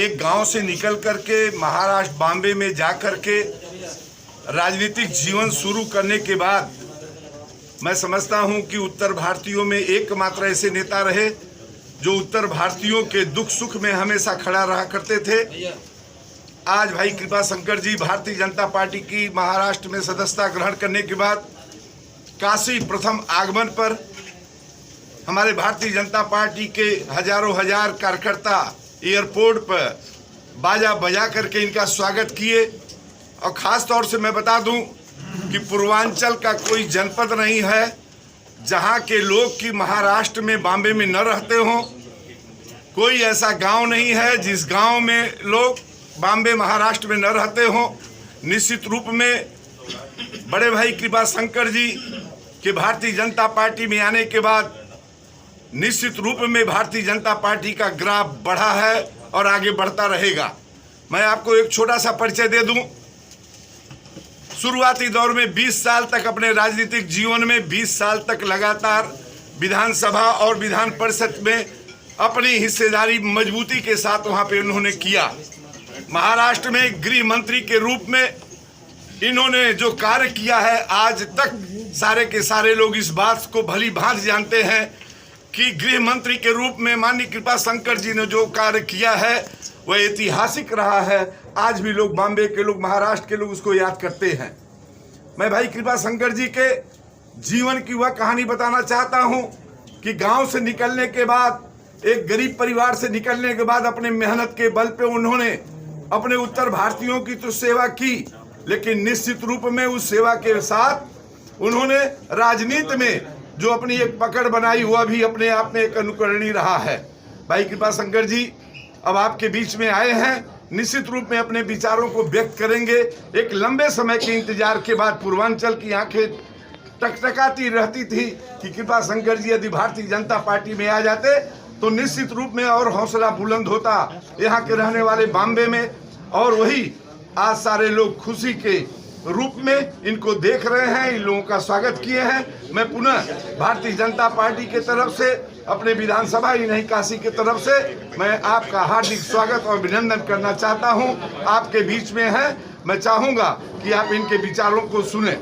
एक गांव से निकल करके महाराष्ट्र बॉम्बे में जा करके राजनीतिक जीवन शुरू करने के बाद मैं समझता हूं कि उत्तर भारतीयों में एकमात्र ऐसे नेता रहे जो उत्तर भारतीयों के दुख सुख में हमेशा खड़ा रहा करते थे। आज भाई कृपाशंकर जी भारतीय जनता पार्टी की महाराष्ट्र में सदस्यता ग्रहण करने के बाद काशी प्रथम आगमन पर हमारे भारतीय जनता पार्टी के हजारों हजार कार्यकर्ता एयरपोर्ट पर बाजा बजा करके इनका स्वागत किए। और ख़ास तौर से मैं बता दूं कि पूर्वांचल का कोई जनपद नहीं है जहां के लोग कि महाराष्ट्र में बॉम्बे में न रहते हों। कोई ऐसा गांव नहीं है जिस गांव में लोग बॉम्बे महाराष्ट्र में न रहते हों। निश्चित रूप में बड़े भाई कृपाशंकर जी के भारतीय जनता पार्टी में आने के बाद निश्चित रूप में भारतीय जनता पार्टी का ग्राफ बढ़ा है और आगे बढ़ता रहेगा। मैं आपको एक छोटा सा परिचय दे दूं। शुरुआती दौर में 20 साल तक अपने राजनीतिक जीवन में 20 साल तक लगातार विधानसभा और विधान परिषद में अपनी हिस्सेदारी मजबूती के साथ वहां पे उन्होंने किया। महाराष्ट्र में गृह मंत्री के रूप में इन्होंने जो कार्य किया है, आज तक सारे के सारे लोग इस बात को भली भांति जानते हैं कि गृह मंत्री के रूप में माननीय कृपाशंकर जी ने जो कार्य किया है वह ऐतिहासिक रहा है। आज भी लोग, बॉम्बे के लोग, महाराष्ट्र के लोग उसको याद करते हैं। मैं भाई कृपाशंकर जी के जीवन की वह कहानी बताना चाहता हूं कि गांव से निकलने के बाद, एक गरीब परिवार से निकलने के बाद अपने मेहनत के बल पे उन्होंने अपने उत्तर भारतीयों की तो सेवा की, लेकिन निश्चित रूप में उस सेवा के साथ उन्होंने राजनीति में जो अपनी एक पकड़ बनाई हुआ भी अपने आप में एक अनुकरणीय रहा है। भाई कृपाशंकर जी अब आपके बीच में आए हैं, निश्चित रूप में अपने विचारों को व्यक्त करेंगे। एक लंबे समय के इंतजार के बाद पूर्वांचल की आंखें टकटकाती रहती थी कि कृपाशंकर जी यदि भारतीय जनता पार्टी में आ जाते तो निश्चित रूप में और हौसला बुलंद होता यहाँ के रहने वाले बॉम्बे में। और वही आज सारे लोग खुशी के रूप में इनको देख रहे हैं, इन लोगों का स्वागत किए हैं। मैं पुनः भारतीय जनता पार्टी के तरफ से, अपने विधानसभा ही नहीं काशी के तरफ से मैं आपका हार्दिक स्वागत और अभिनंदन करना चाहता हूं। आपके बीच में है, मैं चाहूंगा कि आप इनके विचारों को सुनें।